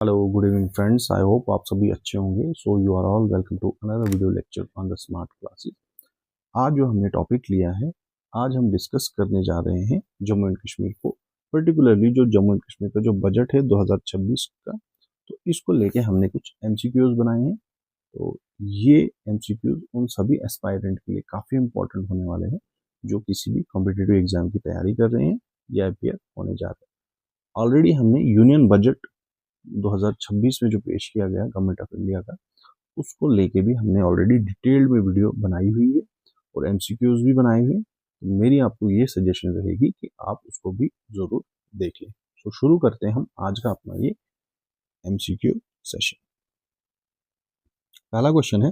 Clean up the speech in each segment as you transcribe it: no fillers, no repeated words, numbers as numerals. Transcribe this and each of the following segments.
Hello good evening friends, I hope आप सभी अच्छे होंगे। So you are all welcome to another video lecture on the smart classes. आज जो हमने टॉपिक लिया है, आज हम डिस्कस करने जा रहे हैं जम्मू एंड कश्मीर को, पर्टिकुलरली जो जम्मू एंड कश्मीर का जो बजट है 2026 का। तो इसको लेके हमने कुछ एमसीक्यूज बनाए हैं। तो ये एमसीक्यूज उन सभी एस्पायरेंट के लिए काफ़ी इंपॉर्टेंट होने वाले हैं जो किसी भी कॉम्पिटिटिव एग्जाम की तैयारी कर रहे हैं या अपियर होने जा रहे हैं। ऑलरेडी हमने यूनियन बजट 2026 में जो पेश किया गया गवर्नमेंट ऑफ इंडिया का, उसको लेके भी हमने ऑलरेडी डिटेल्ड में वीडियो बनाई हुई है और एमसीक्यूज भी बनाए हुए हैं। तो मेरी आपको ये सजेशन रहेगी कि आप उसको भी जरूर देख लें। तो शुरू करते हैं हम आज का अपना ये एमसीक्यू सेशन। पहला क्वेश्चन है,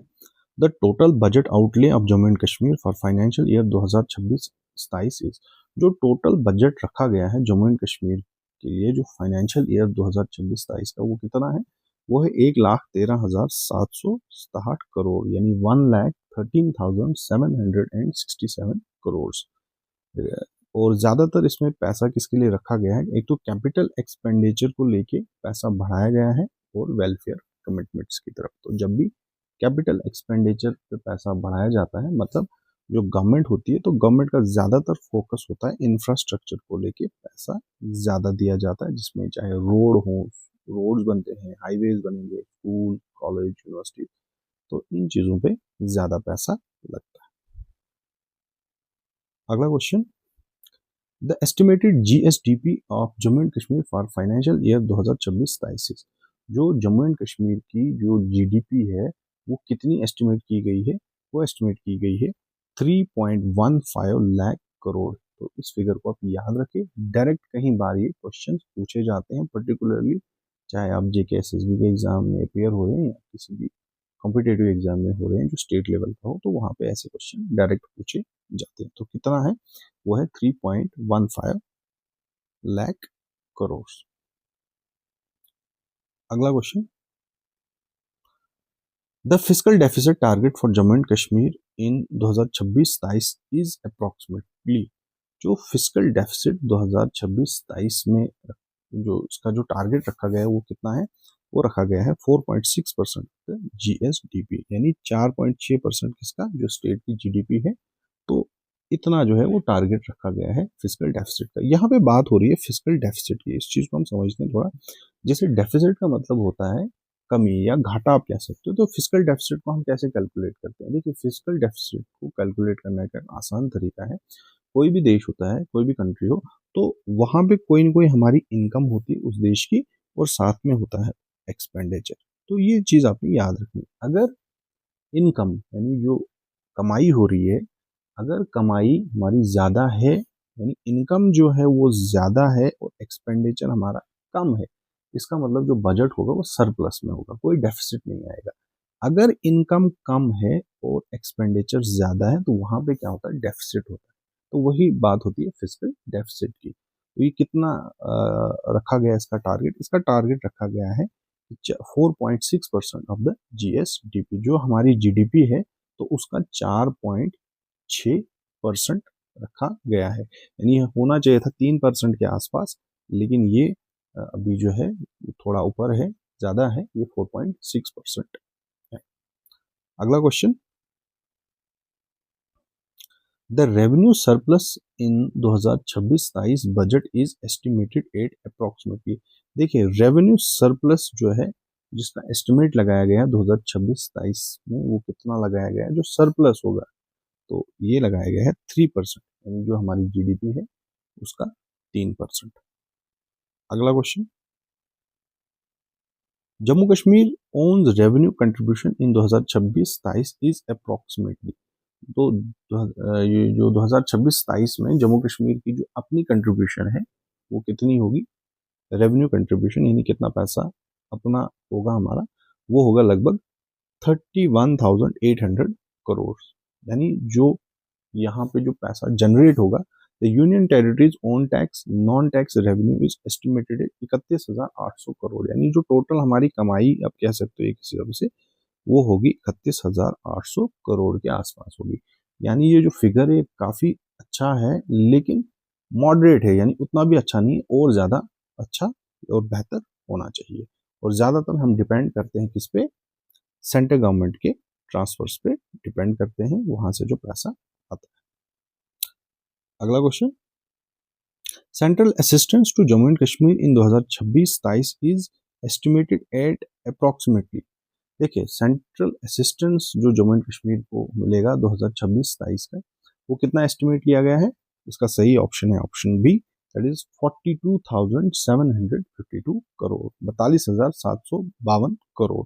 the total budget outlay of Jammu and Kashmir for financial year 2026-27 is. जो टोटल बजट रखा गया है जम्मू एंड कश्मीर के लिए जो फाइनेंशियल ईयर 2026-27 का, वो कितना है? वो है 1,13,767 करोड़, यानी 1,13,767 करोड़। और ज़्यादातर इसमें पैसा किसके लिए रखा गया है? एक तो कैपिटल एक्सपेंडिचर को लेके पैसा बढ़ाया गया है और वेलफेयर कमिटमेंट्स की तरफ। तो जब भी कैपिटल एक्सपेंडिचर पे पैसा बढ़ाया जाता है, मतलब जो गवर्नमेंट होती है, तो गवर्नमेंट का ज़्यादातर फोकस होता है इंफ्रास्ट्रक्चर को लेके पैसा ज़्यादा दिया जाता है, जिसमें चाहे रोड्स बनते हैं, हाईवेज बनेंगे, स्कूल, कॉलेज, यूनिवर्सिटी, तो इन चीज़ों पे ज़्यादा पैसा लगता है। अगला question, the estimated GSDP of Jammu and Kashmir for financial year 2026-27। जो जम्मू एंड कश्मीर की जो जीडीपी है, वो कितनी एस्टिमेट की गई है? वो एस्टिमेट की गई है 3.15 लाख करोड़। तो इस फिगर को आप याद रखें। डायरेक्ट कहीं बार ये क्वेश्चन पूछे जाते हैं, पर्टिकुलरली चाहे आप जेके एसएसबी के एग्जाम में अपेयर हो रहे हैं या किसी भी कॉम्पिटेटिव एग्जाम में हो रहे हैं जो स्टेट लेवल का हो, तो वहाँ पे ऐसे क्वेश्चन डायरेक्ट पूछे जाते हैं। तो कितना है? वो है 3.15 लाख करोड़। अगला question, the physical deficit target for Jammu and Kashmir in 2026-27 is approximately. जो फिजिकल डेफिसिट 2026-27 में जो इसका जो टारगेट रखा गया है, वो कितना है? वो रखा गया है 4.6% जीएसडीपी, यानी 4.6% किसका? जो स्टेट की जीडीपी है। तो इतना जो है वो टारगेट रखा गया है फिजिकल डेफिसिट का। यहाँ पे बात हो रही है फिजिकल डेफिसिट की। इस चीज को हम समझते हैं थोड़ा। जैसे डेफिसिट का मतलब होता है कमी या घाटा, आप कह सकते हो। तो फिजिकल डेफिसिट को हम कैसे कैलकुलेट करते हैं? देखिए, फिजिकल डेफिसिट को कैलकुलेट करने का आसान तरीका है। कोई भी देश होता है, कोई भी कंट्री हो, तो वहां पे कोई ना कोई हमारी इनकम होती है उस देश की, और साथ में होता है एक्सपेंडिचर। तो ये चीज आपने याद रखनी। अगर इनकम यानी जो कमाई हो रही है, अगर कमाई हमारी ज़्यादा है, यानी इनकम जो है वो ज़्यादा है और एक्सपेंडिचर हमारा कम है, इसका मतलब जो बजट होगा वो सरप्लस में होगा, कोई डेफिसिट नहीं आएगा। अगर इनकम कम है और एक्सपेंडिचर ज़्यादा है, तो वहाँ पे क्या होता है? डेफिसिट होता है। तो वही बात होती है फिजिकल डेफिसिट की। तो ये कितना रखा गया इसका टारगेट? इसका टारगेट रखा गया है 4.6% ऑफ द जीएसडीपी। जो हमारी जीडीपी है, तो उसका 4.6% रखा गया है। यानी होना चाहिए था 3% के आसपास, लेकिन ये अभी जो है थोड़ा ऊपर है, ज़्यादा है, ये 4.6% है। अगला question, the revenue surplus in 2026-27 budget is estimated eight approximately. देखिए, रेवेन्यू सरप्लस जो है, जिसका एस्टिमेट लगाया गया है 2026-27 में, वो कितना लगाया गया है जो सरप्लस होगा? तो ये लगाया गया है 3%, यानी जो हमारी जीडीपी है उसका 3%। अगला question, Jammu Kashmir owns revenue contribution in 2026-27 is approximately. तो ये जो 2026-27 में जम्मू कश्मीर की जो अपनी कंट्रीब्यूशन है, वो कितनी होगी? रेवेन्यू कंट्रीब्यूशन यानी कितना पैसा अपना होगा हमारा, वो होगा लगभग 31,800 करोड़। यानी जो यहाँ पे जो पैसा जनरेट होगा, the union territories own tax non tax revenue is estimated 31,800 crore. यानी जो टोटल हमारी कमाई, आप कह सकते हो एक हिसाब से, वो होगी 31,800 करोड़ के आसपास होगी। यानी ये जो फिगर है काफी अच्छा है, लेकिन मॉडरेट है, यानी उतना भी अच्छा नहीं, और ज्यादा अच्छा और बेहतर होना चाहिए। और ज़्यादातर हम डिपेंड करते हैं किस पे, सेंट्रल गवर्नमेंट के ट्रांसफर्स पे डिपेंड करते हैं, वहां से जो पैसा आता है। अगला question, central assistance to Jammu and Kashmir in 2026-23 is estimated at approximately. देखिए, सेंट्रल असिस्टेंस जो जम्मू एंड कश्मीर को मिलेगा 2026-23 का, वो कितना एस्टिमेट किया गया है? इसका सही ऑप्शन है option B, that is 42,752 crore, 42,752 crore.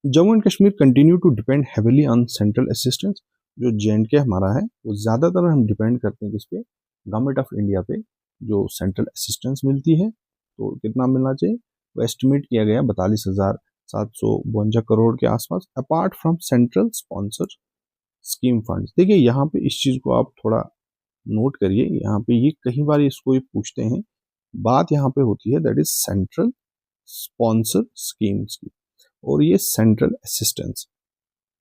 Jammu and Kashmir continue to depend heavily on central assistance. जो जे हमारा है वो ज़्यादातर हम डिपेंड करते हैं किस पे, गवर्नमेंट ऑफ इंडिया पे, जो सेंट्रल असिस्टेंस मिलती है। तो कितना मिलना चाहिए? वो एस्टिमेट किया गया 42,752 करोड़ के आसपास, apart from central sponsor scheme fund. देखिए यहाँ पे इस चीज़ को आप थोड़ा नोट करिए, यहाँ पे ये कई बार इसको ये पूछते हैं, बात यहाँ पे होती है that is central sponsor schemes की और ये सेंट्रल असिस्टेंस।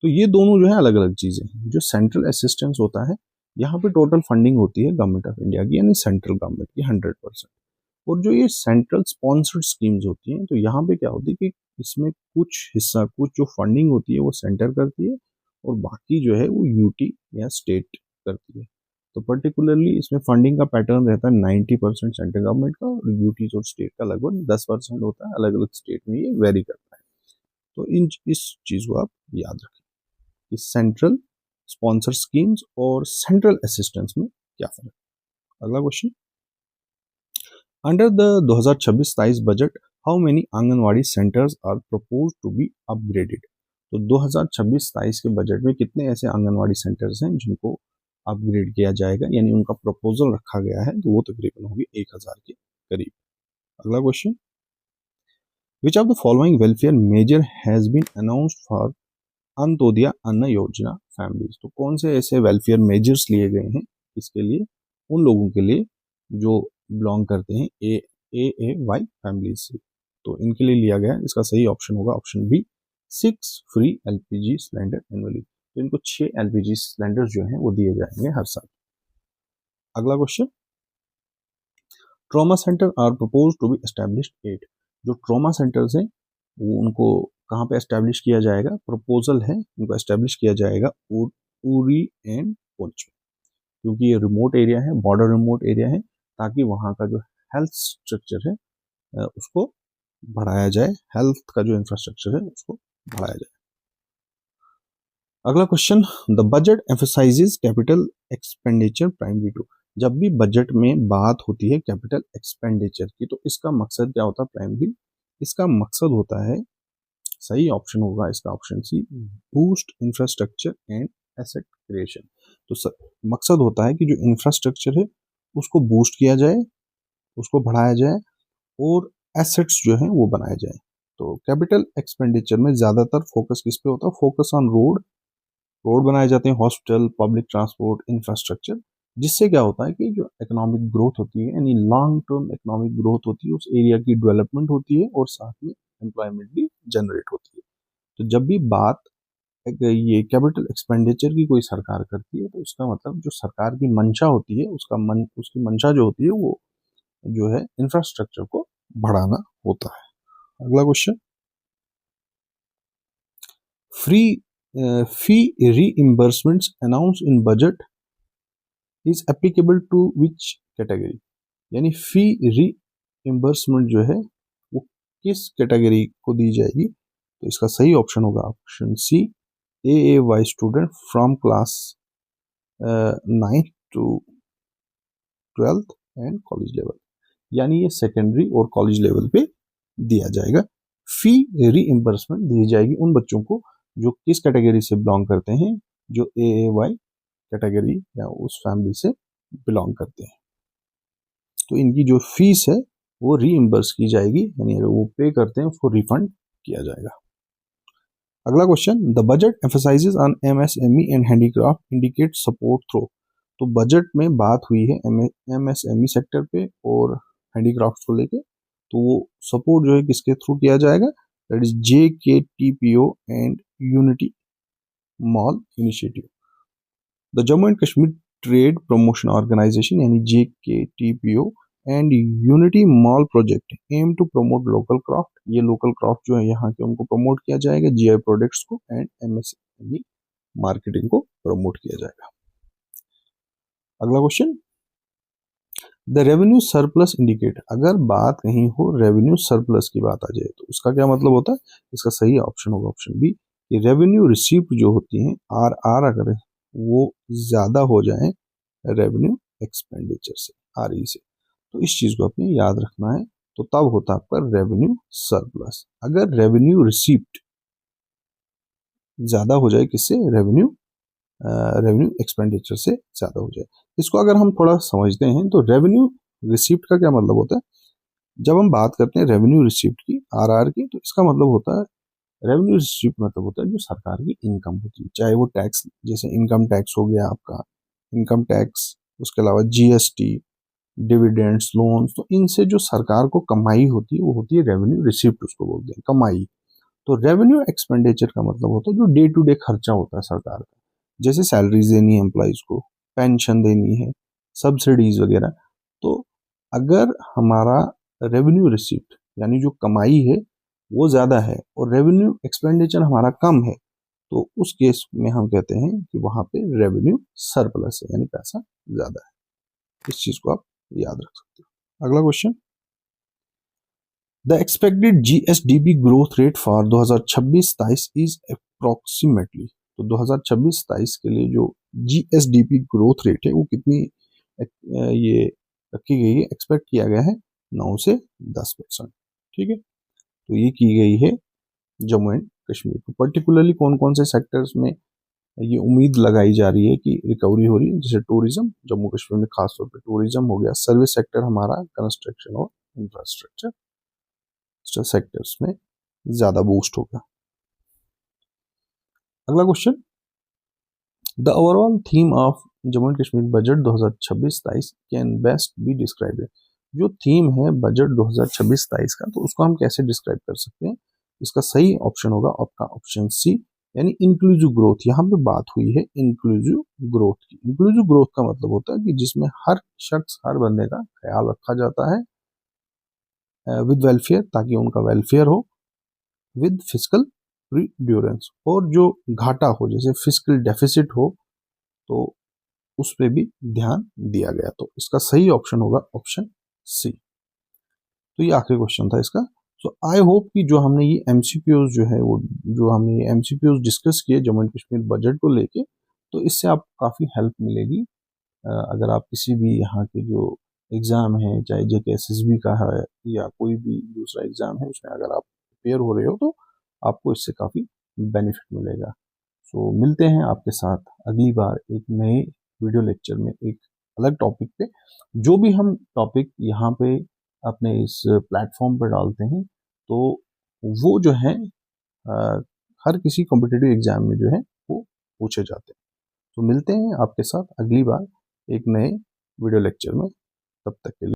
तो ये दोनों जो है अलग अलग चीजें हैं। जो सेंट्रल असिस्टेंस होता है, यहाँ पे टोटल फंडिंग होती है गवर्नमेंट ऑफ इंडिया की, यानी सेंट्रल गवर्नमेंट की 100%। और जो ये सेंट्रल स्पॉन्सर्ड स्कीम्स होती हैं, तो यहाँ पे क्या होती है कि इसमें कुछ हिस्सा, कुछ जो फंडिंग होती है वो सेंटर करती है और बाकी जो है वो यूटी या स्टेट करती है। तो पर्टिकुलरली इसमें फंडिंग का पैटर्न रहता है 90% सेंट्रल गवर्नमेंट का और यूटी और स्टेट का लगभग 10% होता है। अलग अलग स्टेट में ये वेरी करता है। तो इस चीज को आप याद रखें कि सेंट्रल स्पॉन्सर स्कीम्स और सेंट्रल असिस्टेंस में क्या फर्क है। अगला question, under the 2026-23 budget how many anganwadi centres are propose to be upgraded. तो 2026-23 के बजट में कितने ऐसे आंगनवाड़ी सेंटर्स हैं जिनको अपग्रेड किया जाएगा, यानी उनका प्रपोजल रखा गया है, तो वो तकरीबन होगी 1000 के करीब। अगला question, which of the following welfare measure has been announced for Antyodaya Anna Yojana families. तो कौन से ऐसे वेलफेयर मेजर्स लिए गए हैं इसके लिए, उन लोगों के लिए जो बिलोंग करते हैं AAY फैमिलीज से। तो इनके लिए लिया गया है, इसका सही ऑप्शन होगा option B, 6 free LPG cylinder annually. तो इनको 6 LPG सिलेंडर जो हैं वो दिए जाएंगे हर साल। अगला question, trauma centre are propose to be established at. जो ट्रॉमा सेंटर्स हैं वो उनको कहाँ पे एस्टेब्लिश किया जाएगा? प्रपोजल है उनको एस्टेब्लिश किया जाएगा उरी एंड पुंछ में, क्योंकि ये रिमोट एरिया है, बॉर्डर रिमोट एरिया है, ताकि वहाँ का जो हेल्थ स्ट्रक्चर है उसको बढ़ाया जाए, हेल्थ का जो इंफ्रास्ट्रक्चर है उसको बढ़ाया जाए। अगला question, the budget emphasises capital expenditure primary to. जब भी बजट में बात होती है कैपिटल एक्सपेंडिचर की, तो इसका मकसद क्या होता है? प्राइमरी, इसका मकसद होता है, सही ऑप्शन होगा इसका option C, boost infrastructure and asset creation. तो मकसद होता है कि जो इंफ्रास्ट्रक्चर है उसको बूस्ट किया जाए, उसको बढ़ाया जाए और एसेट्स जो है वो बनाए जाए। तो कैपिटल एक्सपेंडिचर में ज्यादातर फोकस किस पे होता है? फोकस ऑन रोड बनाए जाते हैं, हॉस्पिटल, पब्लिक ट्रांसपोर्ट, इंफ्रास्ट्रक्चर, जिससे क्या होता है कि जो इकोनॉमिक ग्रोथ होती है, यानी लॉन्ग टर्म इकोनॉमिक ग्रोथ होती है, उस एरिया की डेवलपमेंट होती है और साथ में एम्प्लॉयमेंट भी जनरेट होती है। तो जब भी बात ये कैपिटल एक्सपेंडिचर की कोई सरकार करती है, तो उसका मतलब जो सरकार की मंशा होती है, उसकी मंशा जो होती है वो जो है इंफ्रास्ट्रक्चर को बढ़ाना होता है। अगला question, free fee reimbursements announce in budget is applicable to which category. यानी फी रीइंबर्समेंट जो है वो किस कैटेगरी को दी जाएगी? तो इसका सही ऑप्शन होगा option C, AAY student from class 9th to 12th and college level, यानी ये सेकेंडरी और कॉलेज लेवल पे दिया जाएगा। फी रीइंबर्समेंट दी जाएगी उन बच्चों को जो किस कैटेगरी से बिलोंग करते हैं, जो AAY कैटेगरी या उस फैमिली से बिलोंग करते हैं। तो इनकी जो फीस है वो रीइंबर्स की जाएगी, यानी अगर वो पे करते हैं उसको रिफंड किया जाएगा। अगला question, the budget emphasises on MSME and handicraft indicate support through. तो बजट में बात हुई है MSME सेक्टर पे और हैंडीक्राफ्ट को लेके, तो वो सपोर्ट जो है किसके थ्रू किया जाएगा? That is JKTPO and unity mall initiative. The Jammu and Kashmir trade promotion organisation यानी JKTPO and unity mall project aim to promote local craft, ये लोकल क्राफ्ट जो है यहाँ के उनको प्रमोट किया जाएगा, जीआई प्रोडक्ट्स को, एंड एमएसएमई मार्केटिंग को प्रमोट किया जाएगा। अगला question, the revenue surplus indicate, अगर बात कहीं हो रेवेन्यू सरप्लस की बात आ जाए तो उसका क्या मतलब होता है? इसका सही ऑप्शन होगा ऑप्शन बी, कि रेवेन्यू रिसीप्ट जो होती हैं आर अगर वो ज्यादा हो जाए रेवेन्यू एक्सपेंडिचर से, आरई से, तो इस चीज को अपने याद रखना है। तो तब होता है आपका रेवेन्यू सरप्लस। अगर रेवेन्यू रिसीप्ट ज्यादा हो जाए किससे? रेवेन्यू एक्सपेंडिचर से ज्यादा हो जाए। इसको अगर हम थोड़ा समझते हैं तो रेवेन्यू रिसीप्ट का क्या मतलब होता है? जब हम बात करते हैं रेवेन्यू रिसीप्ट की, आरआर की, तो इसका मतलब होता है, रेवेन्यू रिसीप्ट मतलब होता है जो सरकार की इनकम होती है, चाहे वो टैक्स, जैसे इनकम टैक्स हो गया आपका, इनकम टैक्स, उसके अलावा जीएसटी, डिविडेंड्स, लोन्स, तो इनसे जो सरकार को कमाई होती है वो होती है रेवेन्यू रिसीप्ट, उसको बोलते हैं कमाई। तो रेवेन्यू एक्सपेंडिचर का मतलब होता है जो डे टू डे खर्चा होता है सरकार का, जैसे सैलरीज देनी है एम्प्लॉइज को, पेंशन देनी है, सब्सिडीज वगैरह। तो अगर हमारा रेवेन्यू रिसीप्ट यानी जो कमाई है वो ज्यादा है और रेवेन्यू एक्सपेंडिचर हमारा कम है, तो उस केस में हम कहते हैं कि वहां पे रेवेन्यू सरप्लस है, यानी पैसा ज्यादा है। इस चीज को आप याद रख सकते हो। अगला question, the expected GSDP growth rate for 2026-27 is approximately, तो 2026-27 के लिए जो जीएसडीपी ग्रोथ रेट है वो कितनी ये रखी गई है, एक्सपेक्ट किया गया है 9 से 10%। ठीक है, तो ये की गई है जम्मू एंड कश्मीर को। पर्टिकुलरली कौन कौन से सेक्टर्स में ये उम्मीद लगाई जा रही है कि रिकवरी हो रही है, जैसे टूरिज्म, जम्मू कश्मीर में खासतौर पर टूरिज्म हो गया, सर्विस सेक्टर हमारा, कंस्ट्रक्शन और इंफ्रास्ट्रक्चर सेक्टर्स में ज्यादा बूस्ट होगा। अगला question, the overall theme of Jammu and Kashmir budget 2026-27 can best be describe, जो थीम है बजट 2026-27 का, तो उसको हम कैसे डिस्क्राइब कर सकते हैं? इसका सही ऑप्शन होगा आपका ऑप्शन सी, यानी इंक्लूसिव ग्रोथ। यहाँ पे बात हुई है इंक्लूसिव ग्रोथ की। इंक्लूसिव ग्रोथ का मतलब होता है कि जिसमें हर शख्स, हर बंदे का ख्याल रखा जाता है विद वेलफेयर, ताकि उनका वेलफेयर हो, विद फिजिकल प्रीड्यूरेंस, और जो घाटा हो जैसे फिजिकल डेफिसिट हो तो उस पर भी ध्यान दिया गया। तो इसका सही ऑप्शन होगा ऑप्शन सी। तो ये आखिरी क्वेश्चन था इसका। सो आई होप कि जो हमने ये एमसीक्यूज जो है वो, जो हमने ये एमसीक्यूज डिस्कस किए जम्मू एंड कश्मीर बजट को लेके, तो इससे आपको काफ़ी हेल्प मिलेगी। अगर आप किसी भी यहाँ के जो एग्ज़ाम है, चाहे जेकेएसएसबी का है या कोई भी दूसरा एग्ज़ाम है, उसमें अगर आप प्रिपेयर हो रहे हो तो आपको इससे काफ़ी बेनिफिट मिलेगा। सो मिलते हैं आपके साथ अगली बार एक नए वीडियो लेक्चर में एक अलग टॉपिक पे। जो भी हम टॉपिक यहाँ पे अपने इस प्लेटफॉर्म पर डालते हैं तो वो जो है हर किसी कॉम्पिटिटिव एग्जाम में जो है वो पूछे जाते हैं। तो मिलते हैं आपके साथ अगली बार एक नए वीडियो लेक्चर में, तब तक के लिए।